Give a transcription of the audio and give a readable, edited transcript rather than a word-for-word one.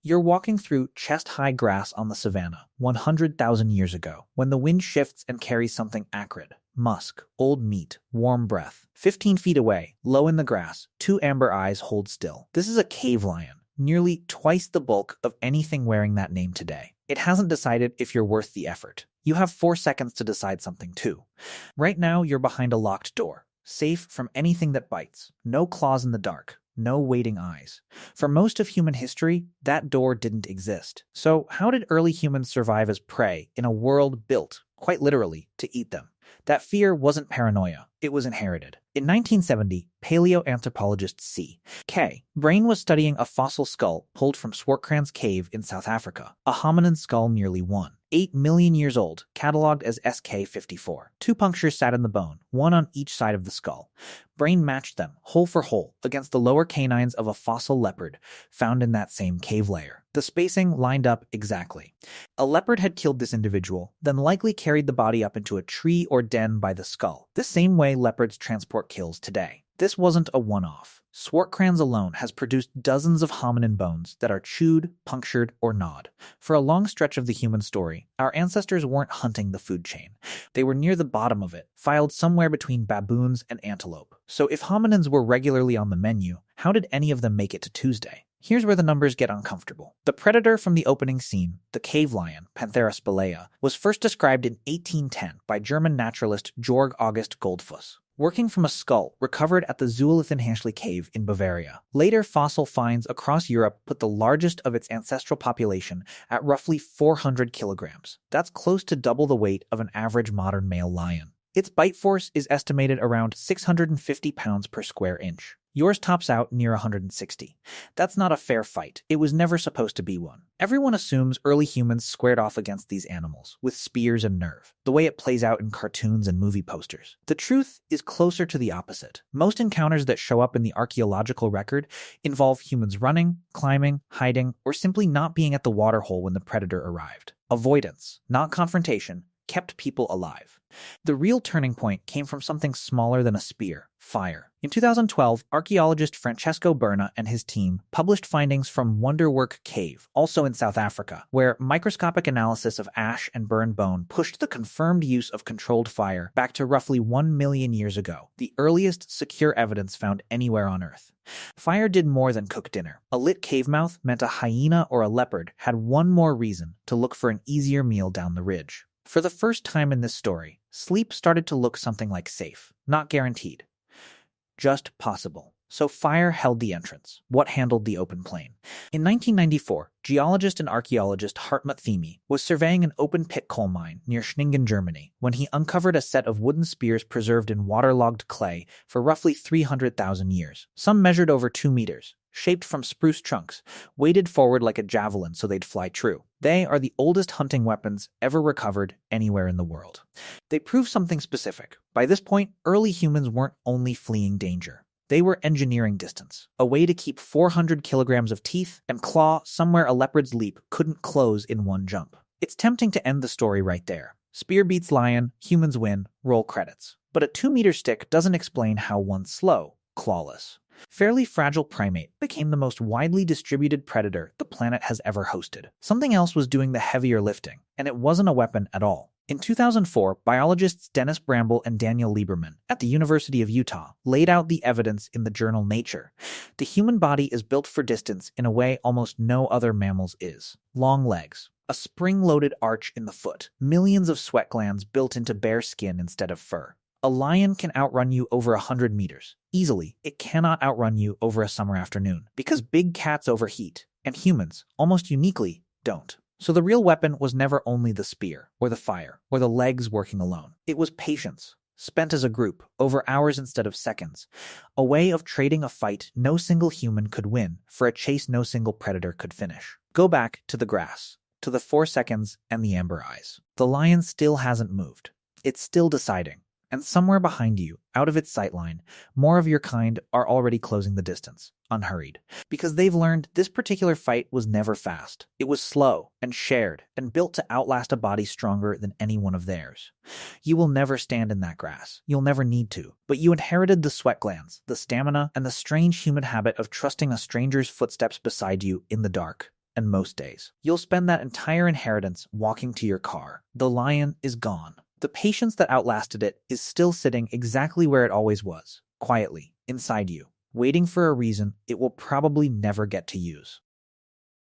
You're walking through chest-high grass on the savannah 100,000 years ago, when the wind shifts and carries something acrid. Musk, old meat, warm breath. 15 feet away, low in the grass, two amber eyes hold still. This is a cave lion, nearly twice the bulk of anything wearing that name today. It hasn't decided if you're worth the effort. You have 4 seconds to decide something too. Right now, you're behind a locked door, safe from anything that bites. No claws in the dark. No waiting eyes. For most of human history, that door didn't exist. So how did early humans survive as prey in a world built, quite literally, to eat them? That fear wasn't paranoia. It was inherited. In 1970, paleoanthropologist C.K. Brain was studying a fossil skull pulled from Swartkrans Cave in South Africa, a hominin skull nearly 1.8 million years old, catalogued as SK54. 2 punctures sat in the bone, one on each side of the skull. Brain matched them, hole for hole, against the lower canines of a fossil leopard found in that same cave layer. The spacing lined up exactly. A leopard had killed this individual, then likely carried the body up into a tree or den by the skull, the same way leopards transport kills today. This wasn't a one-off. Swartkrans alone has produced dozens of hominin bones that are chewed, punctured, or gnawed. For a long stretch of the human story, our ancestors weren't hunting the food chain. They were near the bottom of it, filed somewhere between baboons and antelope. So if hominins were regularly on the menu, how did any of them make it to Tuesday? Here's where the numbers get uncomfortable. The predator from the opening scene, the cave lion, Panthera spelaea, was first described in 1810 by German naturalist Georg August Goldfuss, working from a skull recovered at the Zuelithenhaschli cave in Bavaria. Later fossil finds across Europe put the largest of its ancestral population at roughly 400 kilograms. That's close to double the weight of an average modern male lion. Its bite force is estimated around 650 pounds per square inch. Yours tops out near 160. That's not a fair fight. It was never supposed to be one. Everyone assumes early humans squared off against these animals, with spears and nerve, the way it plays out in cartoons and movie posters. The truth is closer to the opposite. Most encounters that show up in the archaeological record involve humans running, climbing, hiding, or simply not being at the waterhole when the predator arrived. Avoidance, not confrontation, kept people alive. The real turning point came from something smaller than a spear: fire. In 2012, archaeologist Francesco Berna and his team published findings from Wonderwork Cave, also in South Africa, where microscopic analysis of ash and burned bone pushed the confirmed use of controlled fire back to roughly 1 million years ago, the earliest secure evidence found anywhere on Earth. Fire did more than cook dinner. A lit cave mouth meant a hyena or a leopard had one more reason to look for an easier meal down the ridge. For the first time in this story, sleep started to look something like safe, not guaranteed, just possible. So fire held the entrance. What handled the open plain? In 1994, geologist and archaeologist Hartmut Thieme was surveying an open-pit coal mine near Schningen, Germany, when he uncovered a set of wooden spears preserved in waterlogged clay for roughly 300,000 years. Some measured over 2 meters, shaped from spruce trunks, weighted forward like a javelin so they'd fly true. They are the oldest hunting weapons ever recovered anywhere in the world. They prove something specific. By this point, early humans weren't only fleeing danger. They were engineering distance, a way to keep 400 kilograms of teeth and claw somewhere a leopard's leap couldn't close in one jump. It's tempting to end the story right there. Spear beats lion, humans win, roll credits. But a 2-meter stick doesn't explain how one slow, clawless, fairly fragile primate became the most widely distributed predator the planet has ever hosted. Something else was doing the heavier lifting, and it wasn't a weapon at all. In 2004, biologists Dennis Bramble and Daniel Lieberman at the University of Utah laid out the evidence in the journal Nature. The human body is built for distance in a way almost no other mammal's is. Long legs, a spring-loaded arch in the foot, millions of sweat glands built into bare skin instead of fur. A lion can outrun you over 100 meters. Easily, it cannot outrun you over a summer afternoon, because big cats overheat, and humans, almost uniquely, don't. So the real weapon was never only the spear, or the fire, or the legs working alone. It was patience, spent as a group, over hours instead of seconds. A way of trading a fight no single human could win for a chase no single predator could finish. Go back to the grass, to the 4 seconds and the amber eyes. The lion still hasn't moved. It's still deciding. And somewhere behind you, out of its sightline, more of your kind are already closing the distance, unhurried. Because they've learned this particular fight was never fast. It was slow and shared and built to outlast a body stronger than any one of theirs. You will never stand in that grass. You'll never need to. But you inherited the sweat glands, the stamina, and the strange human habit of trusting a stranger's footsteps beside you in the dark. and most days. You'll spend that entire inheritance walking to your car. The lion is gone. The patience that outlasted it is still sitting exactly where it always was, quietly, inside you, waiting for a reason it will probably never get to use.